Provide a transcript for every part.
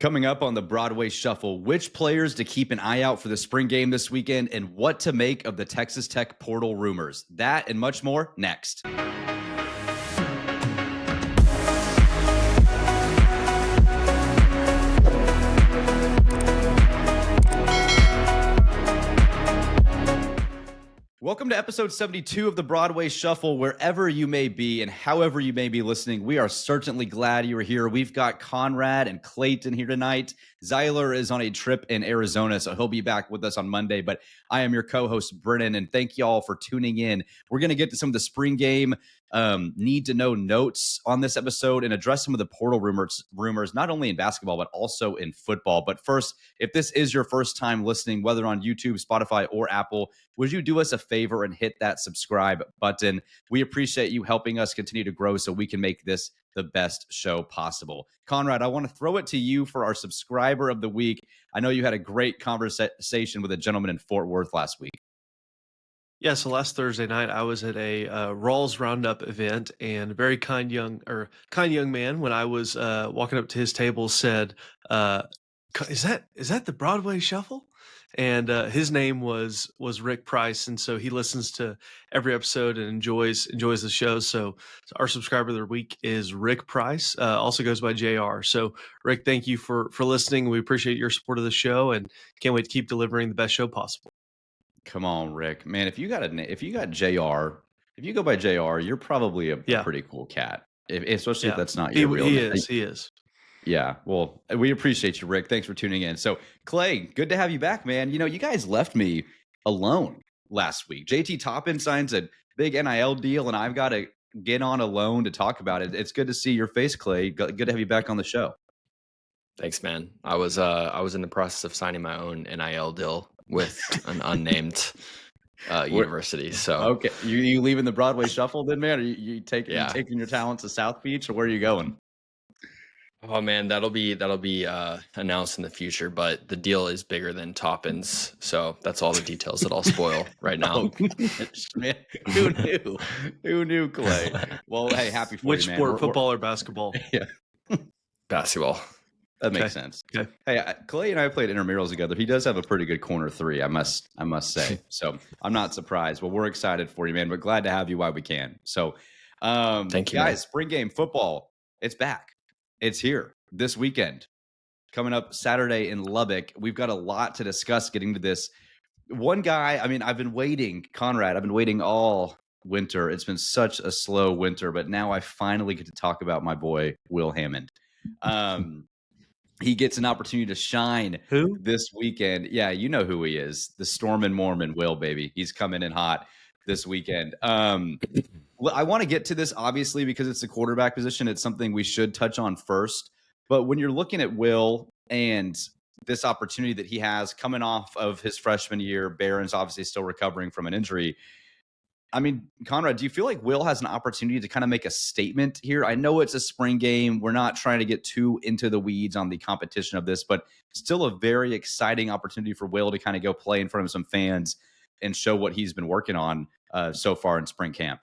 Coming up on the Broadway Shuffle, which players to keep an eye out for the spring game this weekend and what to make of the Texas Tech portal rumors. That and much more next. Welcome to episode 72 of the Broadway Shuffle. Wherever you may be and however you may be listening, we are certainly glad you are here. We've got Conrad and Clayton here tonight. Zyler is on a trip in Arizona, so he'll be back with us on Monday. But I am your co-host, Brennan, and thank you all for tuning in. We're going to get to some of the spring game need-to-know notes on this episode and address some of the portal rumors, not only in basketball, but also in football. But first, if this is your first time listening, whether on YouTube, Spotify, or Apple, would you do us a favor and hit that subscribe button? We appreciate you helping us continue to grow so we can make this the best show possible. Conrad, I want to throw it to you for our subscriber of the week. I know you had a great conversation with a gentleman in Fort Worth last week. Yeah, so last Thursday night I was at a Rawls Roundup event, and a very kind young man, when I was walking up to his table, said, "Is that the Broadway Shuffle?" And his name was Rick Price, and so he listens to every episode and enjoys the show. So our subscriber of the week is Rick Price, also goes by JR. So Rick, thank you for listening. We appreciate your support of the show, and can't wait to keep delivering the best show possible. Come on, Rick, man. If you got JR, if you go by JR, you're probably a pretty cool cat. Especially if that's not your real name. He is. Yeah. Well, we appreciate you, Rick. Thanks for tuning in. So, Clay, good to have you back, man. You know, you guys left me alone last week. JT Toppin signs a big NIL deal, and I've got to get on alone to talk about it. It's good to see your face, Clay. Good to have you back on the show. Thanks, man. I was in the process of signing my own NIL deal with an unnamed university. So okay, you leaving the Broadway Shuffle then, man? Are you taking your talents to South Beach, or where are you going? Oh man, that'll be announced in the future. But the deal is bigger than Toppin's, so that's all the details that I'll spoil right now. Man, who knew, Clay? Well, hey, happy for Which you, man. sport, football or basketball? Yeah, basketball. That makes sense. Okay. Hey, Clay and I played intramurals together. He does have a pretty good corner three, I must say. So I'm not surprised. Well, we're excited for you, man. We're glad to have you while we can. So, thank you, guys. man. Spring game football, it's back. It's here this weekend. Coming up Saturday in Lubbock. We've got a lot to discuss getting to this. One guy, I mean, I've been waiting, Conrad. I've been waiting all winter. It's been such a slow winter, but now I finally get to talk about my boy Will Hammond. He gets an opportunity to shine this weekend. Yeah, you know who he is. The Stormin' Mormon Will, baby. He's coming in hot this weekend. I want to get to this, obviously, because it's the quarterback position. It's something we should touch on first. But when you're looking at Will and this opportunity that he has coming off of his freshman year, Barron's obviously still recovering from an injury. I mean, Conrad, do you feel like Will has an opportunity to kind of make a statement here? I know it's a spring game. We're not trying to get too into the weeds on the competition of this, but still a very exciting opportunity for Will to kind of go play in front of some fans and show what he's been working on so far in spring camp.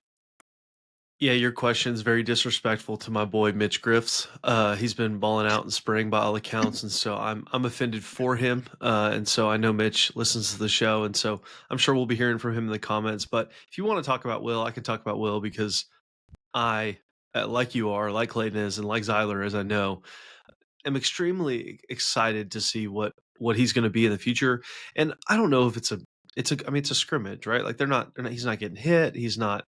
Yeah, your question is very disrespectful to my boy Mitch Griff's. He's been balling out in spring by all accounts, and so I'm offended for him. And so I know Mitch listens to the show, and so I'm sure we'll be hearing from him in the comments. But if you want to talk about Will, I can talk about Will because I, like you are, like Clayton is, and like Zyler is, I know, am extremely excited to see what he's going to be in the future. And I don't know if it's a scrimmage, right? Like he's not getting hit. He's not.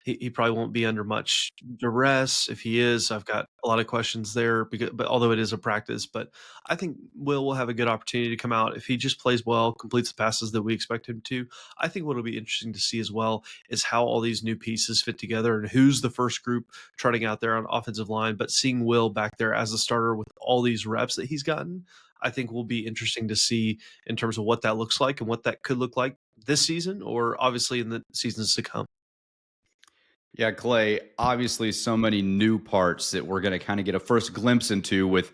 He probably won't be under much duress. If he is, I've got a lot of questions there. But although it is a practice, but I think Will have a good opportunity to come out if he just plays well, completes the passes that we expect him to. I think what will be interesting to see as well is how all these new pieces fit together and who's the first group trotting out there on offensive line. But seeing Will back there as a starter with all these reps that he's gotten, I think will be interesting to see in terms of what that looks like and what that could look like this season or obviously in the seasons to come. Yeah, Clay, obviously so many new parts that we're going to kind of get a first glimpse into with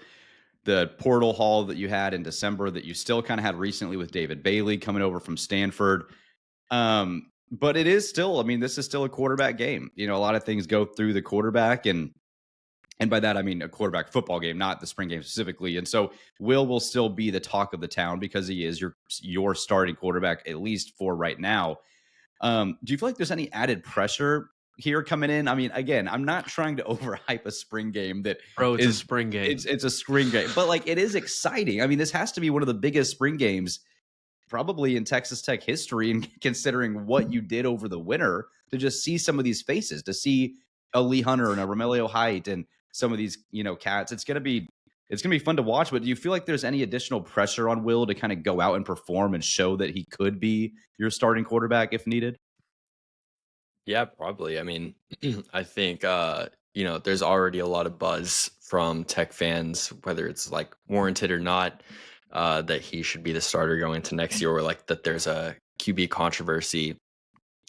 the portal haul that you had in December that you still kind of had recently with David Bailey coming over from Stanford. But it is still, I mean, this is still a quarterback game. You know, a lot of things go through the quarterback, and And by that, I mean a quarterback football game, not the spring game specifically. And so Will still be the talk of the town because he is your starting quarterback, at least for right now. Do you feel like there's any added pressure here coming in? I mean, again, I'm not trying to overhype a spring game that Bro, it's a is spring game. it's a spring game, but like it is exciting. I mean, this has to be one of the biggest spring games probably in Texas Tech history, and considering what you did over the winter, to just see some of these faces, to see a Lee Hunter and a Romelio Height and some of these, cats. It's gonna be fun to watch. But do you feel like there's any additional pressure on Will to kind of go out and perform and show that he could be your starting quarterback if needed? Yeah, probably. I mean, I think there's already a lot of buzz from Tech fans, whether it's like warranted or not, that he should be the starter going into next year, or like that there's a QB controversy.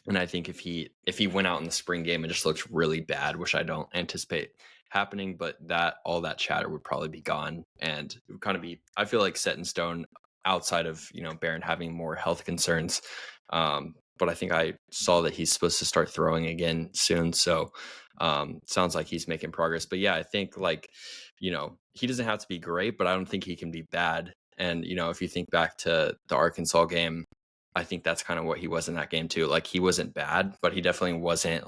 And I think if he went out in the spring game and just looked really bad, which I don't anticipate happening, but that all that chatter would probably be gone, and it would kind of be, I feel like, set in stone outside of Barron having more health concerns. But I think I saw that he's supposed to start throwing again soon, so sounds like he's making progress. But yeah, I think he doesn't have to be great, but I don't think he can be bad. And if you think back to the Arkansas game, I think that's kind of what he was in that game too. Like, he wasn't bad, but he definitely wasn't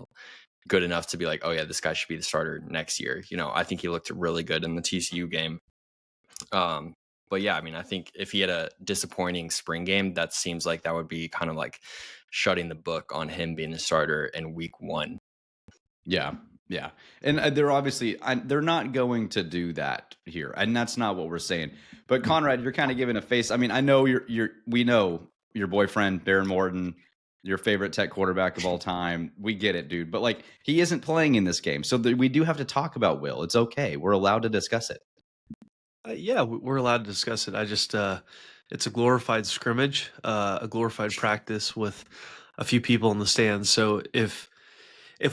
good enough to be like, oh yeah, this guy should be the starter next year. I think he looked really good in the TCU game. But yeah, I mean, I think if he had a disappointing spring game, that seems like that would be kind of like shutting the book on him being a starter in week 1. Yeah. Yeah. And they're not going to do that here. And that's not what we're saying. But Conrad, you're kind of giving a face. I mean, I know we know your boyfriend, Baron Morton, your favorite Tech quarterback of all time. We get it, dude. But like, he isn't playing in this game. So we do have to talk about Will. It's okay. We're allowed to discuss it. Yeah, we're allowed to discuss it. I just, it's a glorified scrimmage, a glorified practice with a few people in the stands. So if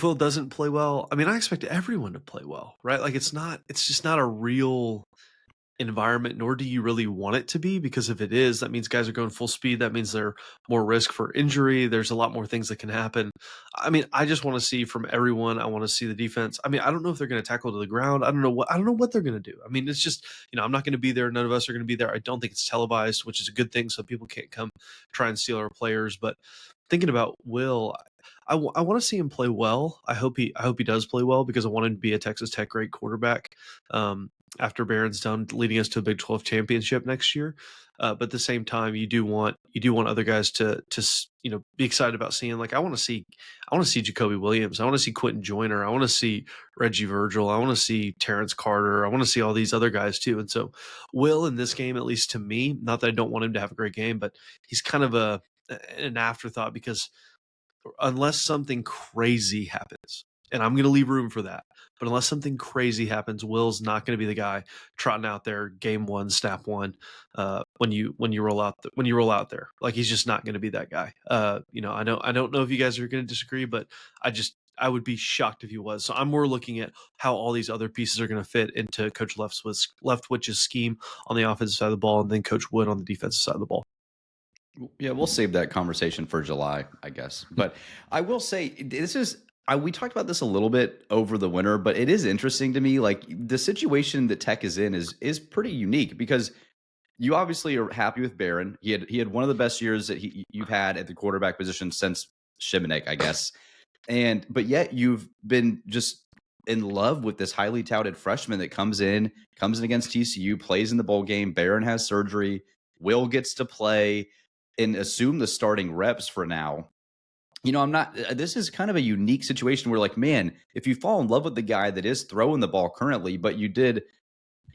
Will doesn't play well, I mean, I expect everyone to play well, right? Like, it's just not a real environment, nor do you really want it to be, because if it is, that means guys are going full speed. That means they're more risk for injury. There's a lot more things that can happen. I mean, I just want to see from everyone. I want to see the defense. I mean, I don't know if they're going to tackle to the ground. I don't know what they're going to do. I mean, it's just, I'm not going to be there. None of us are going to be there. I don't think it's televised, which is a good thing, so people can't come try and steal our players. But thinking about Will, I want to see him play well. I hope he does play well, because I want him to be a Texas Tech great quarterback after Barron's done, leading us to a Big 12 championship next year. But at the same time, you do want other guys to be excited about seeing. Like, I want to see Jacoby Williams. I want to see Quentin Joyner. I want to see Reggie Virgil. I want to see Terrence Carter. I want to see all these other guys too. And so Will, in this game, at least to me, not that I don't want him to have a great game, but he's kind of an afterthought, because unless something crazy happens, and I'm going to leave room for that, but unless something crazy happens, Will's not going to be the guy trotting out there game 1, snap 1, when you roll out there. Like, he's just not going to be that guy. I don't know if you guys are going to disagree, but I would be shocked if he was. So I'm more looking at how all these other pieces are going to fit into Coach Leftwich's scheme on the offensive side of the ball, and then Coach Wood on the defensive side of the ball. Yeah, we'll save that conversation for July, I guess. But I will say, we talked about this a little bit over the winter, but it is interesting to me. Like, the situation that Tech is in is pretty unique, because you obviously are happy with Barron. He had one of the best years that you've had at the quarterback position since Shimanek, I guess. But yet you've been just in love with this highly touted freshman that comes in against TCU, plays in the bowl game. Barron has surgery. Will gets to play and assume the starting reps for now. This is kind of a unique situation where, like, man, if you fall in love with the guy that is throwing the ball currently, but you did,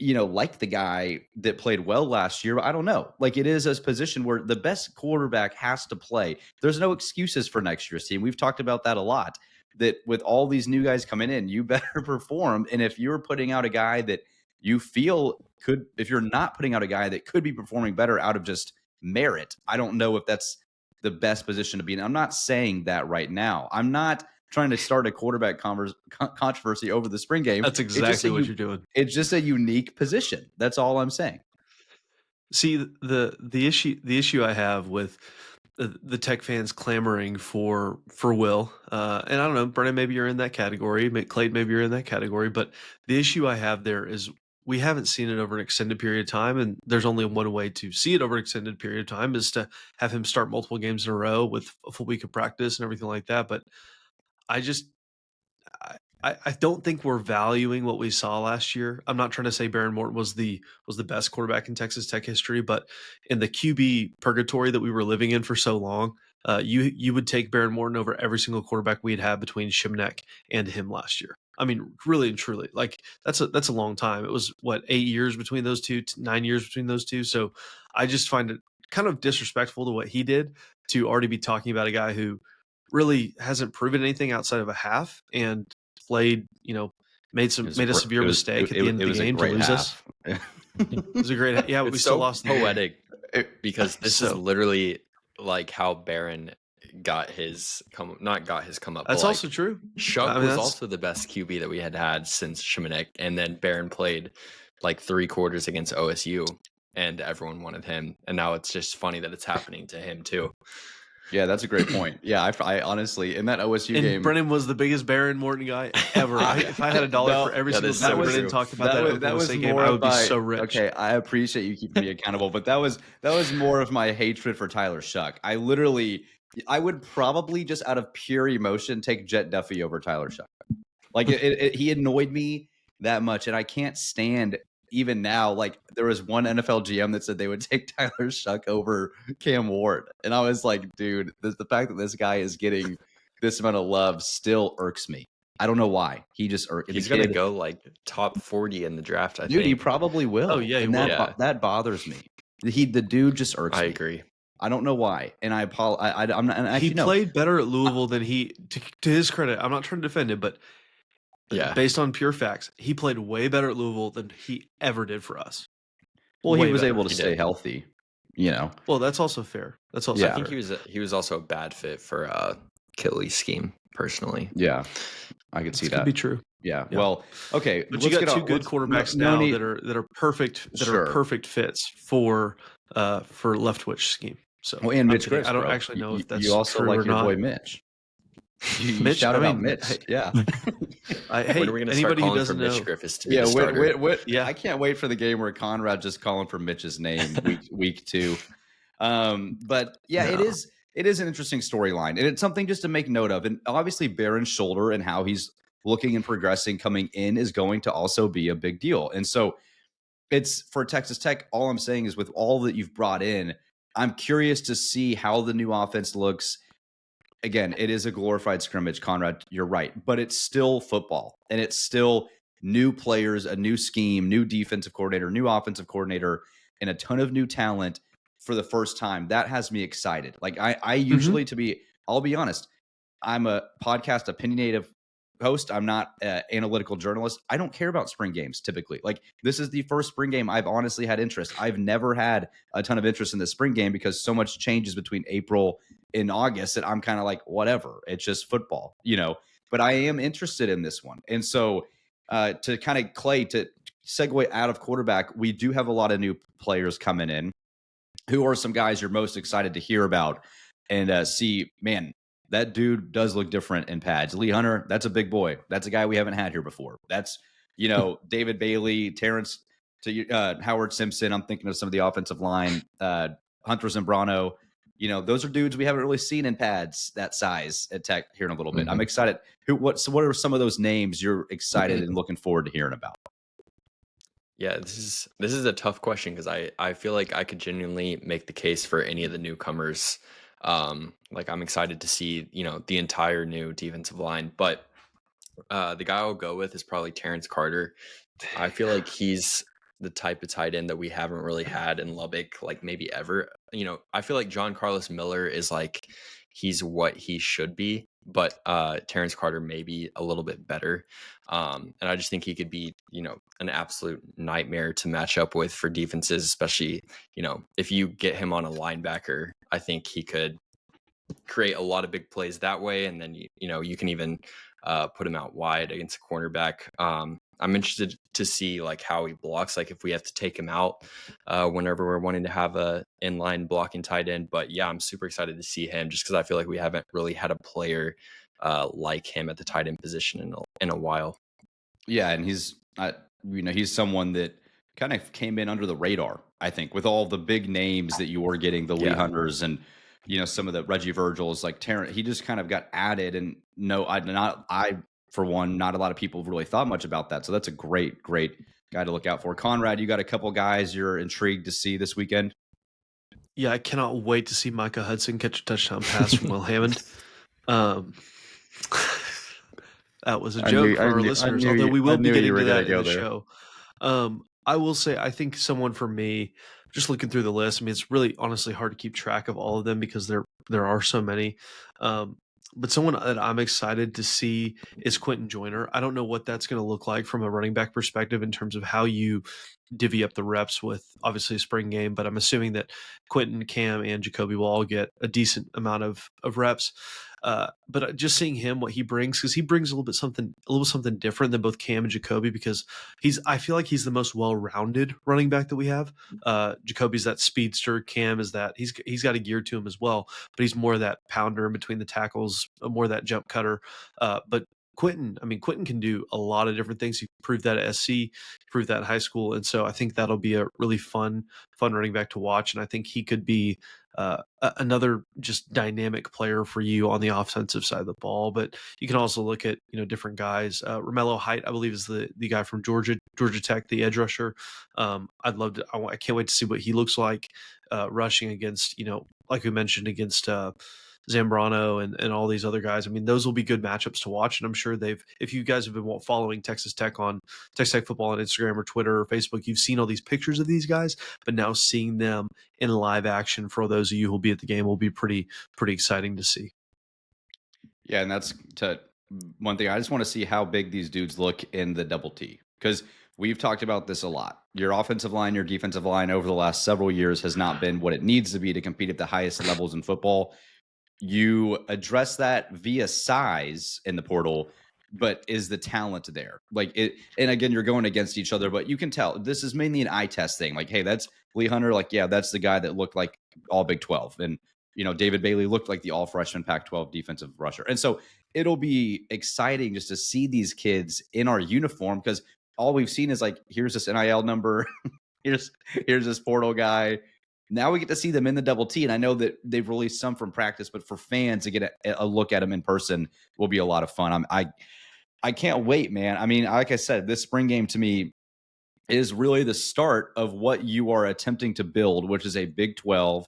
like the guy that played well last year, I don't know. Like, it is a position where the best quarterback has to play. There's no excuses for next year's team. We've talked about that a lot, that with all these new guys coming in, you better perform. And if you're putting out a guy that you feel if you're not putting out a guy that could be performing better out of just merit, I don't know if that's the best position to be in. I'm not saying that right now. I'm not trying to start a quarterback controversy over the spring game. That's exactly what you're doing. It's just a unique position. That's all I'm saying. See, the issue I have with the Tech fans clamoring for Will. And I don't know, Brennan, maybe you're in that category. Clayton, maybe you're in that category. But the issue I have there is we haven't seen it over an extended period of time, and there's only one way to see it over an extended period of time is to have him start multiple games in a row with a full week of practice and everything like that. But I just I don't think we're valuing what we saw last year. I'm not trying to say Baron Morton was the best quarterback in Texas Tech history, but in the QB purgatory that we were living in for so long, you would take Baron Morton over every single quarterback we had between Shimneck and him last year. I mean, really and truly, like that's a long time. It was what, 8 years between those two, 9 years between those two. So I just find it kind of disrespectful to what he did to already be talking about a guy who really hasn't proven anything outside of a half and played, made a severe mistake at the end of the game to lose us. It was a great, yeah. We still lost. Poetic, because this is literally like how Barron got his not got his come up. That's also true. Shuck was also the best QB that we had since Shimonek, and then Barron played like 3 quarters against OSU, and everyone wanted him. And now it's just funny that it's happening to him too. Yeah, that's a great point. Yeah, I honestly, in that OSU game, Brennan was the biggest Baron Morton guy ever. If I had $1 for every single time Brennan talked about that was game, I would be so rich. Okay, I appreciate you keeping me accountable, but that was more of my hatred for Tyler Shuck. I would probably just out of pure emotion take Jet Duffy over Tyler Shuck. Like he annoyed me that much, and I can't stand. Even now, like there was one NFL GM that said they would take Tyler Shuck over Cam Ward. And I was like, dude, the fact that this guy is getting this amount of love still irks me. I don't know why. He just he's going to go like top 40 in the draft, I think. Dude, he probably will. Oh, yeah, that bothers me. The dude just irks me. I agree. I don't know why. And I apologize. I'm not. And actually, he played better at Louisville than to his credit. I'm not trying to defend him, but yeah, based on pure facts, he played way better at Louisville than he ever did for us. Well, he was able to stay healthy, Well, that's also fair. That's also fair. I think he was also a bad fit for Kelly's scheme, personally. Yeah, I could see that. Could be true. Yeah. Well, okay, but you got 2 good quarterbacks now that are perfect are perfect fits for Leftwich scheme. So, and Mitch I don't actually know if that's you also true like or your not. boy Mitch. You Mitch, shout out Mitch. Yeah. Hey, when are we going to start calling for Mitch Griffiths to be the starter? I can't wait for the game where Conrad just calling for Mitch's name week 2. But yeah, no. It is an interesting storyline, and it's something just to make note of. And obviously, Barron's shoulder and how he's looking and progressing coming in is going to also be a big deal. And so, it's for Texas Tech. All I'm saying is, with all that you've brought in, I'm curious to see how the new offense looks. Again, it is a glorified scrimmage, Conrad. You're right, but it's still football, and it's still new players, a new scheme, new defensive coordinator, new offensive coordinator, and a ton of new talent for the first time. That has me excited. Like I usually, I'll be honest, I'm a podcast opinionative host. I'm not an analytical journalist. I don't care about spring games typically. Like this is the first spring game I've honestly had interest. I've never had a ton of interest in the spring game because so much changes between April and August that I'm kind of like, whatever, it's just football, but I am interested in this one. And so to kind of to segue out of quarterback, we do have a lot of new players coming in. Who are some guys you're most excited to hear about and see, man, that dude does look different in pads. Lee Hunter, that's a big boy. That's a guy we haven't had here before. That's, David Bailey, Terrence, Howard Simpson. I'm thinking of some of the offensive line, Hunter Zambrano. Those are dudes we haven't really seen in pads that size at Tech here in a little bit. I'm excited. What are some of those names you're excited and looking forward to hearing about? Yeah, this is a tough question because I feel like I could genuinely make the case for any of the newcomers. Like I'm excited to see, the entire new defensive line, but the guy I'll go with is probably Terrence Carter. I feel like he's the type of tight end that we haven't really had in Lubbock, like maybe ever. I feel like John Carlos Miller is like, he's what he should be, but Terrence Carter may be a little bit better. And I just think he could be, an absolute nightmare to match up with for defenses, especially, if you get him on a linebacker, I think he could create a lot of big plays that way. And then, you can even put him out wide against a cornerback. I'm interested to see like how he blocks, like if we have to take him out whenever we're wanting to have a inline blocking tight end. But yeah, I'm super excited to see him just because I feel like we haven't really had a player like him at the tight end position in a while. Yeah, and he's he's someone that kind of came in under the radar, I think, with all the big names that you were getting, the Lee Yeah. Hunters and some of the Reggie Virgils, like Terrence. He just kind of got added, and I for one, not a lot of people really thought much about that. So that's a great guy to look out for. Conrad, you got a couple guys you're intrigued to see this weekend? Yeah, I cannot wait to see Micah Hudson catch a touchdown pass from Will Hammond. That was a joke for our listeners, although we will be getting to that in the show. I will say, I think someone for me, just looking through the list, I mean, it's really honestly hard to keep track of all of them because there are so many. But someone that I'm excited to see is Quentin Joyner. I don't know what that's going to look like from a running back perspective in terms of how you divvy up the reps with obviously a spring game, but I'm assuming that Quentin, Cam, and Jacoby will all get a decent amount of reps. But just seeing him, what he brings, because he brings a little something different than both Cam and Jacoby, because I feel like he's the most well-rounded running back that we have. Jacoby's that speedster, Cam is that he's got a gear to him as well, but he's more of that pounder in between the tackles, more of that jump cutter. But Quentin can do a lot of different things. He proved that at SC, he proved that in high school, and so I think that'll be a really fun running back to watch. And I think he could be another just dynamic player for you on the offensive side of the ball. But you can also look at different guys. Romello Height, I believe, is the guy from Georgia Tech, the edge rusher. I can't wait to see what he looks like rushing against like we mentioned, against Zambrano and all these other guys. I mean, those will be good matchups to watch. And I'm sure if you guys have been following Texas Tech football on Instagram or Twitter or Facebook, you've seen all these pictures of these guys, but now seeing them in live action for those of you who'll be at the game will be pretty exciting to see. Yeah. And that's one thing. I just want to see how big these dudes look in the double T, because we've talked about this a lot. Your offensive line, your defensive line over the last several years has not been what it needs to be to compete at the highest levels in football. You address that via size in the portal, but is the talent there? Like it, and again, you're going against each other, but you can tell this is mainly an eye test thing. Like, hey, that's Lee Hunter. Like, yeah, that's the guy that looked like all Big 12. And, David Bailey looked like the all freshman Pac-12 defensive rusher. And so it'll be exciting just to see these kids in our uniform, because all we've seen is like, here's this NIL number. here's this portal guy. Now we get to see them in the double T, and I know that they've released some from practice, but for fans to get a look at them in person will be a lot of fun. I can't wait, man. I mean, like I said, this spring game to me is really the start of what you are attempting to build, which is a Big 12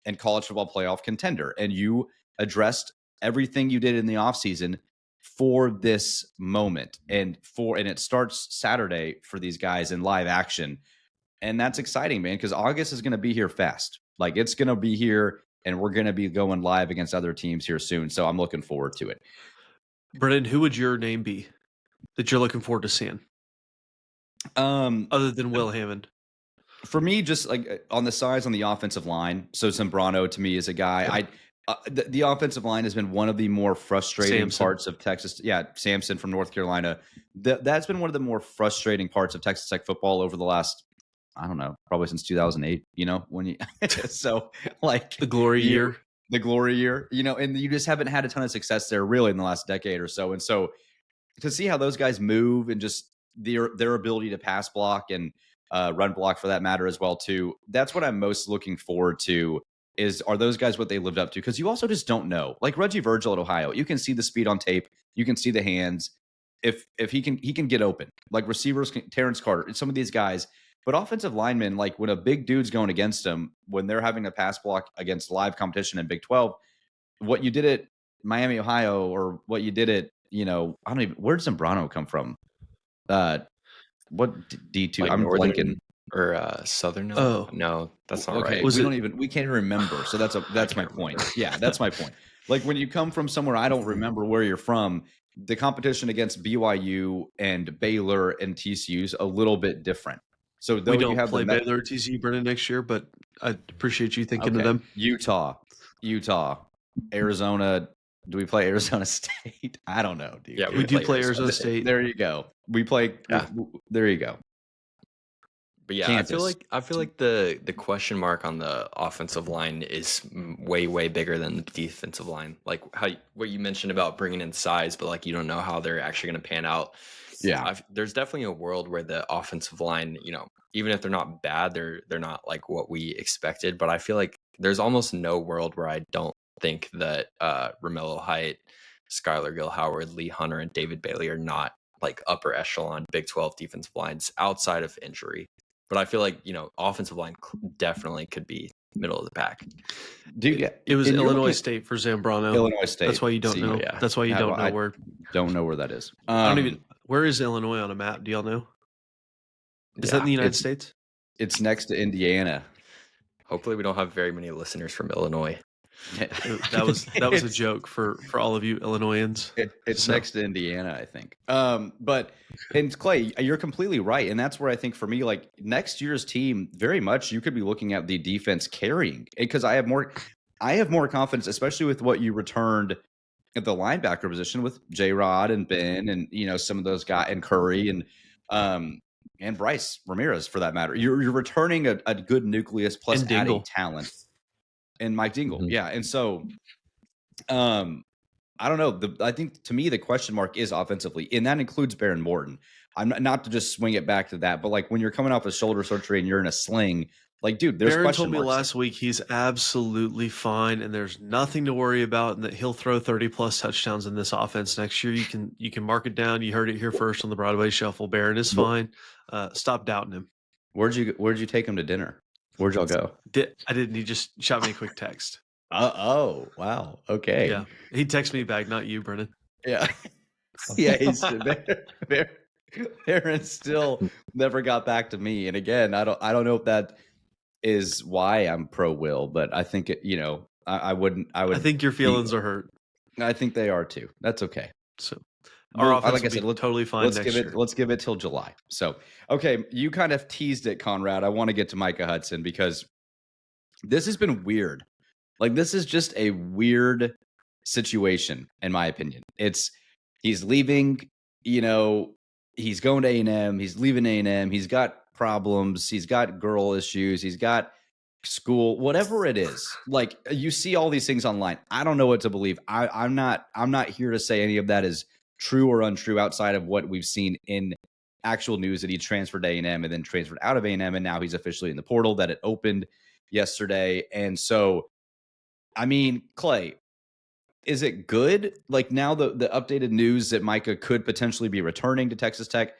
and college football playoff contender. And you addressed everything you did in the offseason for this moment, and it starts Saturday for these guys in live action. And that's exciting, man, because August is going to be here fast. Like, it's going to be here, and we're going to be going live against other teams here soon. So I'm looking forward to it. Brennan, who would your name be that you're looking forward to seeing? Other than Will Hammond? For me, just like on the size on the offensive line. So Zambrano to me is a guy. The offensive line has been one of the more frustrating parts of Texas. Yeah, Samson from North Carolina. That's been one of the more frustrating parts of Texas Tech football over the last, I don't know, probably since 2008, when you, so like the glory year, and you just haven't had a ton of success there really in the last decade or so. And so to see how those guys move and just their ability to pass block and run block for that matter as well too, that's what I'm most looking forward to. Are those guys what they lived up to? Because you also just don't know. Like Reggie Virgil at Ohio, you can see the speed on tape, you can see the hands. If he can get open. Like receivers, Terrence Carter, some of these guys. But offensive linemen, like when a big dude's going against them, when they're having a pass block against live competition in Big 12, what you did at Miami, Ohio, or what you did at, I don't even, where did Zambrano come from? What D2? Like I'm Northern blanking. Or Southern? Oh no, that's not right. We can't even remember. So that's my point. Yeah, that's my point. Like when you come from somewhere I don't remember where you're from, the competition against BYU and Baylor and TCU is a little bit different. So we don't play Baylor or TCU, Brennan, next year, but I appreciate you thinking of them. Utah, Arizona, Do we play Arizona State? I don't know, dude. Yeah, We do play Arizona State. There you go. We play. Yeah. There you go. But yeah, Kansas. I feel like the question mark on the offensive line is way bigger than the defensive line. Like what you mentioned about bringing in size, but like you don't know how they're actually going to pan out. Yeah. There's definitely a world where the offensive line, even if they're not bad, they're not like what we expected. But I feel like there's almost no world where I don't think that Romello Height, Skylar Gill-Howard, Lee Hunter, and David Bailey are not like upper echelon Big 12 defensive lines outside of injury. But I feel like, offensive line definitely could be middle of the pack. It was Illinois State for Zambrano. Illinois State. That's why you don't know. Yeah. That's why you don't know where. Don't know where that is. I don't even. Where is Illinois on a map? Do y'all know? Is that in the United States? It's next to Indiana. Hopefully, we don't have very many listeners from Illinois. That was a joke for all of you Illinoisans. It's next to Indiana, I think. But Clay, you're completely right, and that's where I think for me, like next year's team, very much you could be looking at the defense carrying, because I have more confidence, especially with what you returned at the linebacker position with J-Rod and Ben and some of those guys and Curry and Bryce Ramirez for that matter. You're returning a good nucleus plus adding talent. And Mike Dingle, yeah. And so, I don't know. I think to me the question mark is offensively, and that includes Baron Morton. I'm not to just swing it back to that, but like when you're coming off a shoulder surgery and you're in a sling, like dude, there's Baron question told me marks. last week he's absolutely fine, and there's nothing to worry about, and that he'll throw 30+ touchdowns in this offense next year. You can mark it down. You heard it here first on the Broadway Shuffle. Baron is fine. Stop doubting him. Where'd you take him to dinner? Where'd y'all go? I didn't. He just shot me a quick text. Oh, wow. Okay. Yeah. He texted me back, not you, Brennan. Yeah. Yeah. He's Baron still never got back to me. And again, I don't know if that is why I'm pro Will, but I think I would. I think your feelings are hurt. I think they are too. That's okay. So our offense like I said, totally fine next year. Let's give it till July. So, okay, you kind of teased it, Conrad. I want to get to Micah Hudson because this has been weird. Like, this is just a weird situation, in my opinion. He's leaving, he's going to A&M. He's leaving A&M. He's got problems. He's got girl issues. He's got school, whatever it is. Like, you see all these things online. I don't know what to believe. I'm not here to say any of that is true or untrue outside of what we've seen in actual news that he transferred to A&M and then transferred out of A&M, and now he's officially in the portal, that it opened yesterday. And so, I mean, Clay, is it good? Like, now the updated news that Micah could potentially be returning to Texas Tech,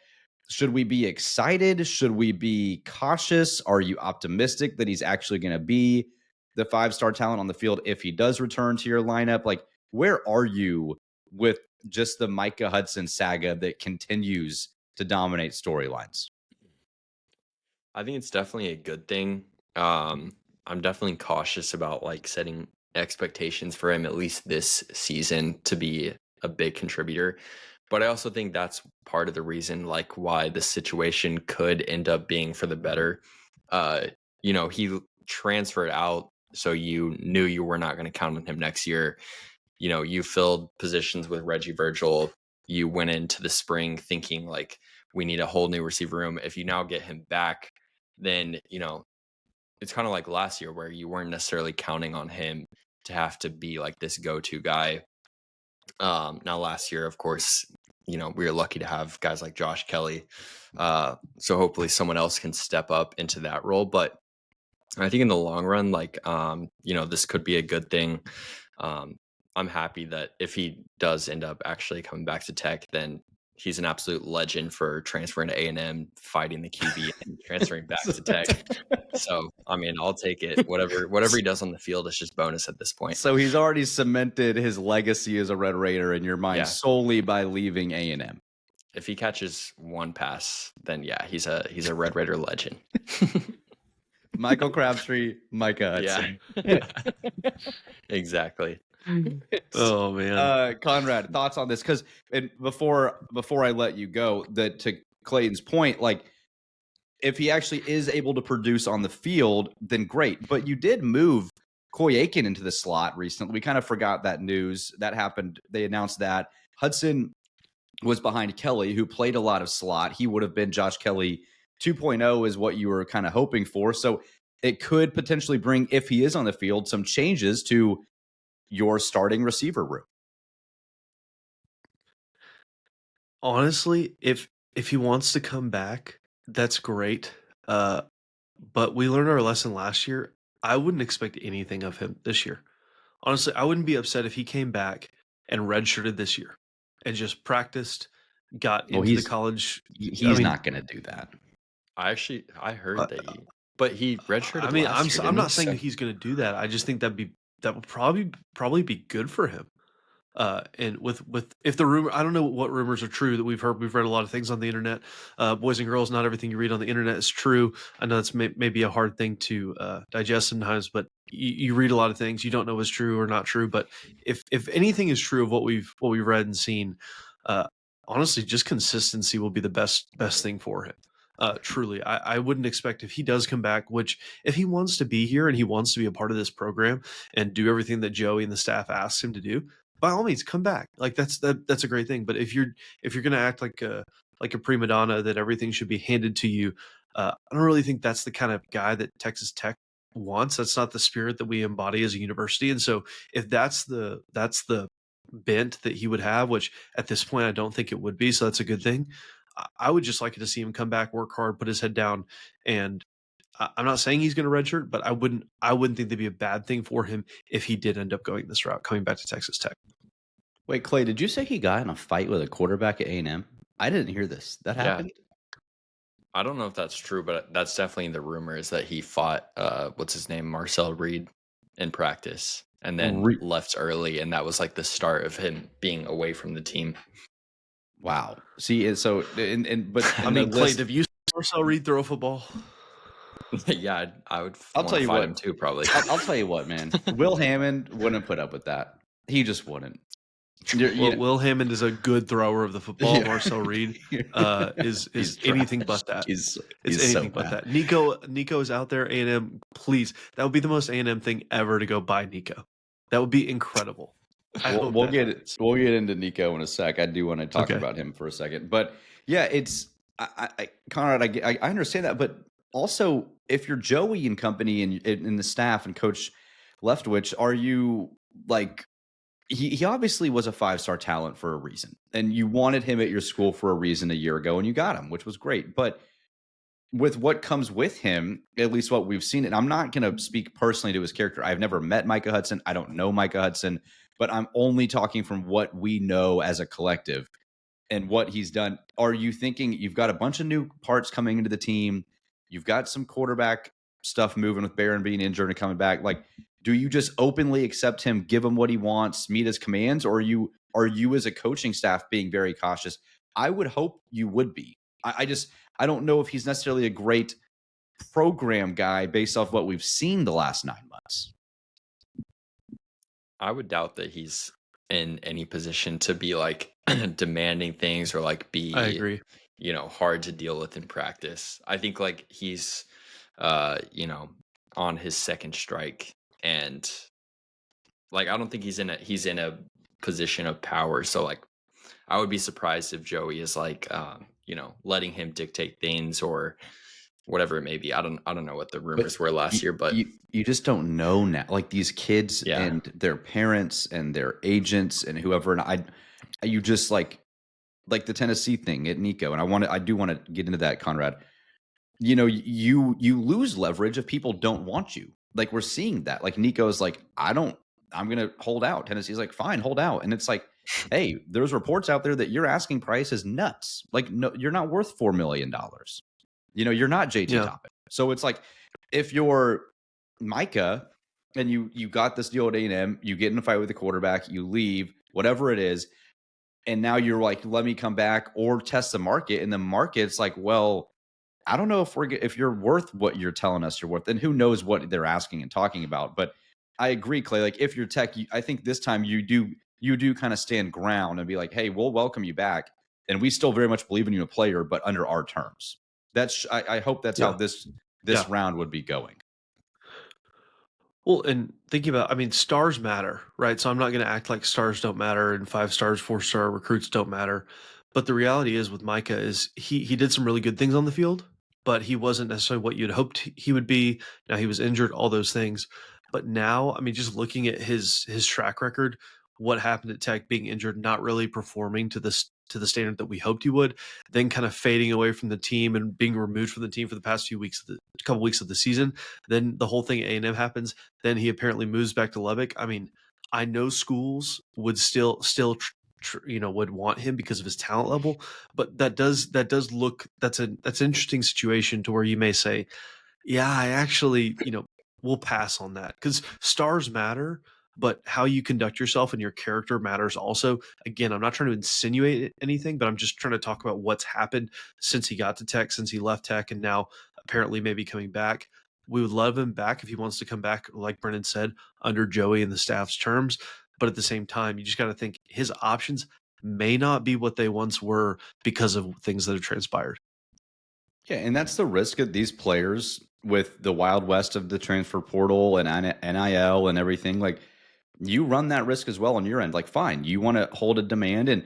should we be excited? Should we be cautious? Are you optimistic that he's actually going to be the 5-star talent on the field if he does return to your lineup? Like, where are you with just the Micah Hudson saga that continues to dominate storylines? I think it's definitely a good thing. I'm definitely cautious about like setting expectations for him, at least this season, to be a big contributor. But I also think that's part of the reason, like, why the situation could end up being for the better. He transferred out, so you knew you were not going to count on him next year. You filled positions with Reggie Virgil. You went into the spring thinking like, we need a whole new receiver room. If you now get him back, then, it's kind of like last year where you weren't necessarily counting on him to have to be like this go-to guy. Now last year, of course, we were lucky to have guys like Josh Kelly. So hopefully someone else can step up into that role. But I think in the long run, like, this could be a good thing. I'm happy that if he does end up actually coming back to Tech, then he's an absolute legend for transferring to A&M, fighting the QB, and transferring back to Tech. So, I mean, I'll take it. Whatever he does on the field is just bonus at this point. So he's already cemented his legacy as a Red Raider in your mind solely by leaving A&M. If he catches one pass, then yeah, he's a Red Raider legend. Michael Crabtree, Micah Hudson. Yeah. Exactly. Oh man, Conrad, thoughts on this? Because before I let you go, that to Clayton's point, like, if he actually is able to produce on the field, then great. But you did move Koyakin into the slot recently. We kind of forgot that news. That happened. They announced that. Hudson was behind Kelly, who played a lot of slot. He would have been Josh Kelly 2.0 is what you were kind of hoping for. So it could potentially bring, if he is on the field, some changes to your starting receiver room. Honestly, if he wants to come back, that's great. But we learned our lesson last year. I wouldn't expect anything of him this year. Honestly, I wouldn't be upset if he came back and redshirted this year and just practiced, got into the college. He's not going to do that. I heard that he redshirted. I mean, last year, I'm not saying that he's going to do that. I just think that would probably be good for him. And with if the rumor, I don't know what rumors are true that we've heard. We've read a lot of things on the internet. Boys and girls, not everything you read on the internet is true. I know that's maybe a hard thing to digest sometimes, but you read a lot of things. You don't know what's true or not true. But if anything is true of what we've read and seen, honestly, just consistency will be the best thing for him. Truly, I wouldn't expect if he does come back, which if he wants to be here and he wants to be a part of this program and do everything that Joey and the staff asks him to do, by all means, come back. Like that's a great thing. But if you're going to act like a prima donna that everything should be handed to you, I don't really think that's the kind of guy that Texas Tech wants. That's not the spirit that we embody as a university. And so if that's the bent that he would have, which at this point I don't think it would be, so that's a good thing. I would just like to see him come back, work hard, put his head down, and I'm not saying he's going to redshirt, but I wouldn't think that'd be a bad thing for him if he did end up going this route, coming back to Texas Tech. Wait, Clay, did you say he got in a fight with a quarterback at A&M? I didn't hear this. That happened? I don't know if that's true, but that's definitely the rumor is that he fought, what's his name, Marcel Reed in practice and then left early. And that was like the start of him being away from the team. Wow. See, so, but I mean, Clay, have you seen Marcel Reed throw a football? Yeah, I would. I'll tell you what, him too, probably. I'll tell you what, man. Will Hammond wouldn't put up with that. He just wouldn't. Will Hammond is a good thrower of the football. Yeah. Marcel Reed is anything but that. It's anything but that. Nico is out there. A&M, please. That would be the most A&M thing ever to go buy Nico. That would be incredible. We'll get into Nico in a sec. I do want to talk about him for a second, but yeah, it's Conrad. I understand that, but also if you're Joey and company and the staff and Coach Leftwich, are you like? He obviously was a 5-star talent for a reason, and you wanted him at your school for a reason a year ago, and you got him, which was great. But with what comes with him, at least what we've seen, and I'm not going to speak personally to his character. I've never met Micah Hudson. I don't know Micah Hudson, but I'm only talking from what we know as a collective and what he's done. Are you thinking you've got a bunch of new parts coming into the team? You've got some quarterback stuff moving with Barron being injured and coming back. Like, do you just openly accept him, give him what he wants, meet his commands, or are you as a coaching staff being very cautious? I would hope you would be. I don't know if he's necessarily a great program guy based off what we've seen the last 9 months. I would doubt that he's in any position to be like demanding things or like be, I agree, hard to deal with in practice. I think like he's, on his second strike. And like, I don't think he's in a position of power. So like, I would be surprised if Joey is like, letting him dictate things or whatever it may be. I don't know what the rumors were last year, but you just don't know now. Like these kids and their parents and their agents and whoever. And you just like the Tennessee thing at Nico. And I do want to get into that, Conrad. You lose leverage if people don't want you. Like we're seeing that. Like Nico's like, I'm going to hold out. Tennessee's like, fine, hold out. And it's like, hey, there's reports out there that your asking price is nuts. Like, no, you're not worth $4 million. You're not JT Toppin. So it's like, if you're Micah and you got this deal at A&M, you get in a fight with the quarterback, you leave, whatever it is, and now you're like, let me come back or test the market. And the market's like, well, I don't know if you're worth what you're telling us you're worth, and who knows what they're asking and talking about. But I agree, Clay. Like if you're Tech, I think this time you do kind of stand ground and be like, hey, we'll welcome you back, and we still very much believe in you a player, but under our terms. I hope that's how this round would be going. Well, and thinking about, I mean, stars matter, right? So I'm not going to act like stars don't matter and 5 stars, 4-star recruits don't matter. But the reality is with Micah is he did some really good things on the field, but he wasn't necessarily what you'd hoped he would be. Now he was injured, all those things. But now, I mean, just looking at his track record, what happened at Tech, being injured, not really performing to the standard that we hoped he would, then kind of fading away from the team and being removed from the team for the past couple weeks of the season. Then the whole thing at A&M happens. Then he apparently moves back to Lubbock. I mean, I know schools would still would want him because of his talent level, but that's an interesting situation to where you may say, yeah, I actually, we'll pass on that, because stars matter, but how you conduct yourself and your character matters also. Again, I'm not trying to insinuate anything, but I'm just trying to talk about what's happened since he got to Tech, since he left Tech, and now apparently maybe coming back. We would love him back if he wants to come back, like Brennan said, under Joey and the staff's terms. But at the same time, you just got to think his options may not be what they once were because of things that have transpired. Yeah, and that's the risk of these players with the wild west of the transfer portal and NIL and everything. Like, you run that risk as well on your end. Like, fine, you want to hold a demand. And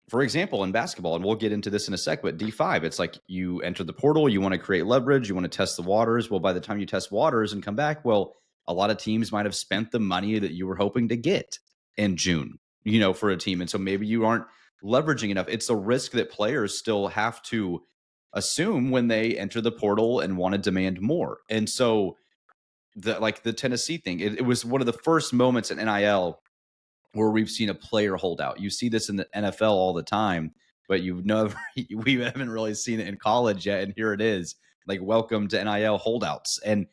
for example, in basketball, and we'll get into this in a sec, but D5, it's like you enter the portal, you want to create leverage, you want to test the waters. Well, by the time you test waters and come back, well, a lot of teams might have spent the money that you were hoping to get in June, for a team. And so maybe you aren't leveraging enough. It's a risk that players still have to assume when they enter the portal and want to demand more. And so the Tennessee thing, it was one of the first moments in NIL where we've seen a player hold out. You see this in the NFL all the time, but we haven't really seen it in college yet. And here it is, like, welcome to NIL holdouts. And,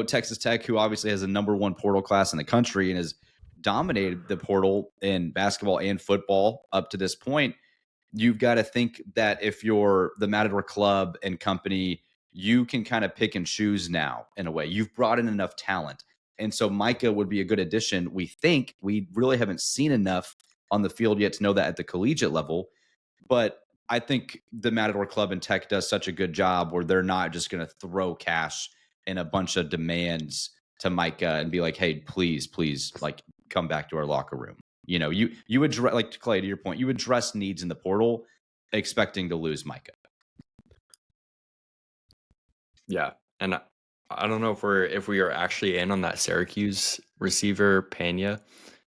Texas Tech, who obviously has the #1 portal class in the country and has dominated the portal in basketball and football up to this point, you've got to think that if you're the Matador Club and company, you can kind of pick and choose now in a way. You've brought in enough talent. And so Micah would be a good addition. We think we really haven't seen enough on the field yet to know that at the collegiate level. But I think the Matador Club and Tech does such a good job where they're not just going to throw cash and a bunch of demands to Micah and be like, hey, please, like, come back to our locker room. You would, like, Clay, to your point, you address needs in the portal expecting to lose Micah. Yeah. And I don't know if we are actually in on that Syracuse receiver Pena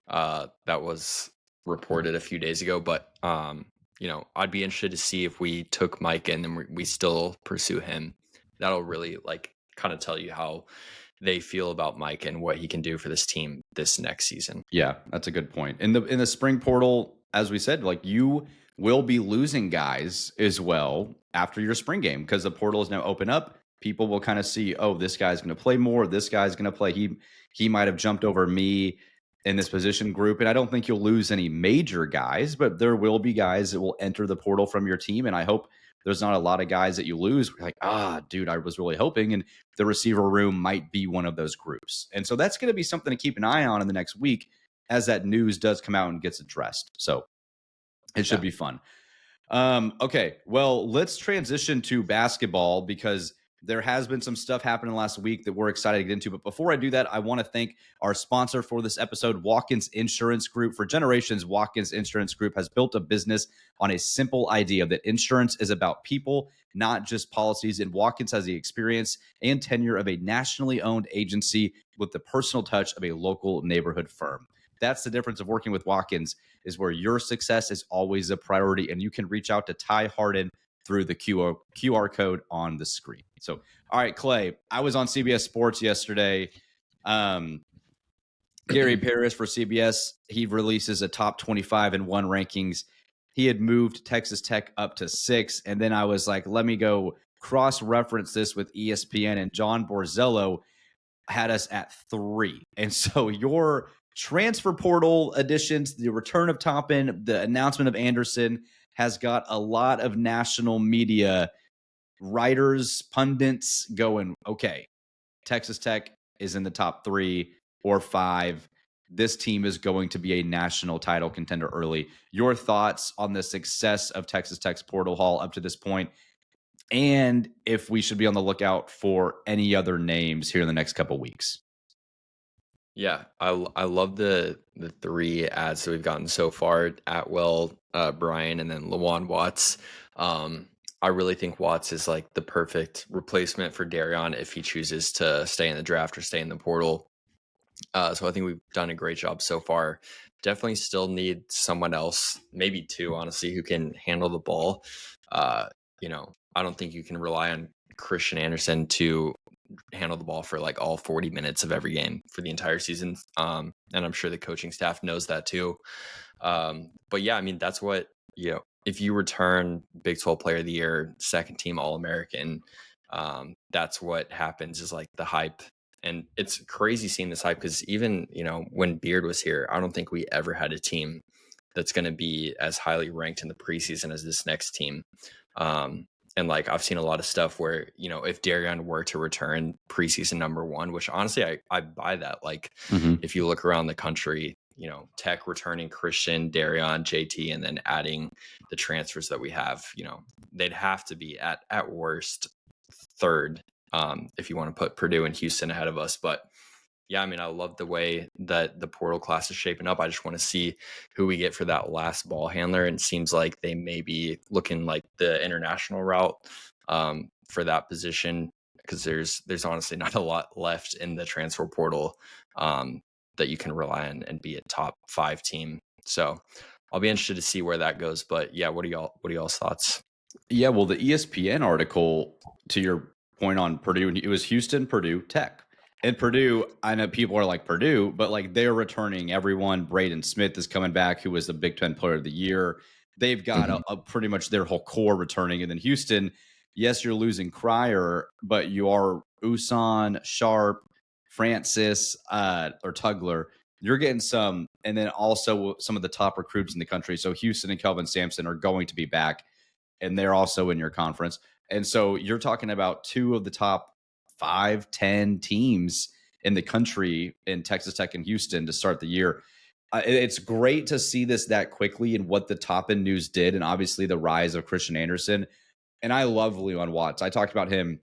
that was reported a few days ago, but I'd be interested to see if we took Micah and then we still pursue him. That'll really, like, kind of tell you how they feel about Mike and what he can do for this team this next season. Yeah, that's a good point. In the spring portal, as we said, like, you will be losing guys as well after your spring game because the portal is now open up. People will kind of see, oh, this guy's going to play more. This guy's going to play. He might have jumped over me in this position group. And I don't think you'll lose any major guys, but there will be guys that will enter the portal from your team. And I hope there's not a lot of guys that you lose. We're like, dude, I was really hoping. And the receiver room might be one of those groups. And so that's going to be something to keep an eye on in the next week as that news does come out and gets addressed. So it should be fun. Okay, well, let's transition to basketball because there has been some stuff happening last week that we're excited to get into. But before I do that, I want to thank our sponsor for this episode, Watkins Insurance Group. For generations, Watkins Insurance Group has built a business on a simple idea that insurance is about people, not just policies. And Watkins has the experience and tenure of a nationally owned agency with the personal touch of a local neighborhood firm. That's the difference of working with Watkins, is where your success is always a priority. And you can reach out to Ty Harden through the QR code on the screen. So, all right, Clay, I was on CBS Sports yesterday. Gary Parrish for CBS, he releases a top 25 and 1 rankings. He had moved Texas Tech up to 6. And then I was like, let me go cross-reference this with ESPN. And John Borzello had us at 3. And so your transfer portal additions, the return of Toppin, the announcement of Anderson has got a lot of national media writers, pundits going, okay, Texas Tech is in the top 3 or 5. This team is going to be a national title contender early. Your thoughts on the success of Texas Tech's portal haul up to this point, and if we should be on the lookout for any other names here in the next couple of weeks? Yeah, I love the three ads that we've gotten so far: Atwell, Brian, and then Lawan Watts. Um, I really think Watts is like the perfect replacement for Darion if he chooses to stay in the draft or stay in the portal. So I think we've done a great job so far. Definitely still need someone else, maybe two, honestly, who can handle the ball. Uh, I don't think you can rely on Christian Anderson to handle the ball for like all 40 minutes of every game for the entire season. And I'm sure the coaching staff knows that too. But yeah, I mean, that's what, if you return Big 12 Player of the Year, second team All American, that's what happens is like the hype. And it's crazy seeing this hype because even, when Beard was here, I don't think we ever had a team that's going to be as highly ranked in the preseason as this next team. And like I've seen a lot of stuff where, if Darion were to return preseason number one, which honestly I buy that. Like if you look around the country, Tech returning Christian, Darion, JT, and then adding the transfers that we have, they'd have to be at worst third, if you want to put Purdue and Houston ahead of us. But yeah, I mean, I love the way that the portal class is shaping up. I just want to see who we get for that last ball handler. And it seems like they may be looking like the international route for that position because there's honestly not a lot left in the transfer portal that you can rely on and be a top 5 team. So I'll be interested to see where that goes. But yeah, what are y'all's thoughts? Yeah, well, the ESPN article, to your point on Purdue, it was Houston, Purdue, Tech. And Purdue, I know people are like Purdue, but like they're returning everyone. Braden Smith is coming back, who was the Big Ten Player of the Year. They've got a pretty much their whole core returning. And then Houston, yes, you're losing Cryer, but you are Usan, Sharp, Francis, or Tugler. You're getting some, and then also some of the top recruits in the country. So Houston and Kelvin Sampson are going to be back, and they're also in your conference. And so you're talking about two of the top 5-10 teams in the country in Texas Tech and Houston to start the year. It's great to see this that quickly and what the top end news did, and obviously the rise of Christian Anderson. And I love Leon Watts. I talked about him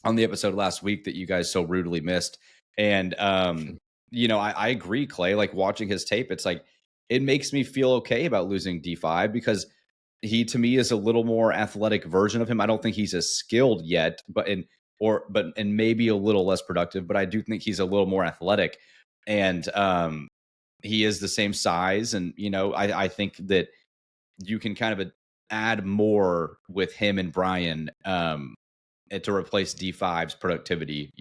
on the episode last week that you guys so rudely missed. And, I agree, Clay, like watching his tape, it's like, it makes me feel okay about losing D5 because he, to me, is a little more athletic version of him. I don't think he's as skilled yet, but maybe a little less productive, but I do think he's a little more athletic. And he is the same size. And, I think that you can kind of add more with him and Brian to replace D5's productivity,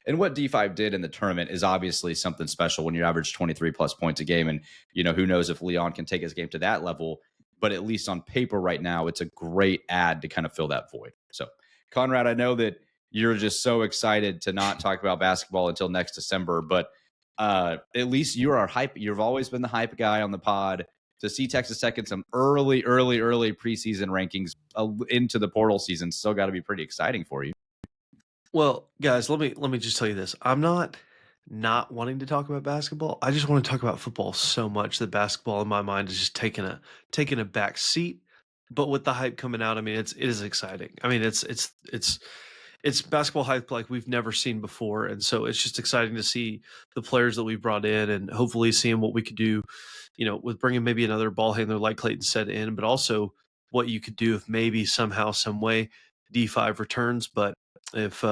and what D5 did in the tournament is obviously something special when you average 23 plus points a game. And, who knows if Leon can take his game to that level, but at least on paper right now, it's a great ad to kind of fill that void. So Conrad, I know that you're just so excited to not talk about basketball until next December, but at least you're our hype. You've always been the hype guy on the pod. To see Texas Tech in some early preseason rankings into the portal season still got to be pretty exciting for you. Well, guys, let me just tell you this. I'm not wanting to talk about basketball. I just want to talk about football so much that basketball in my mind is just taking a back seat. But with the hype coming out, I mean, it is exciting. I mean, it's basketball hype like we've never seen before, and so it's just exciting to see the players that we brought in, and hopefully seeing what we could do, with bringing maybe another ball handler like Clayton said in, but also what you could do if maybe somehow, some way, D5 returns. But if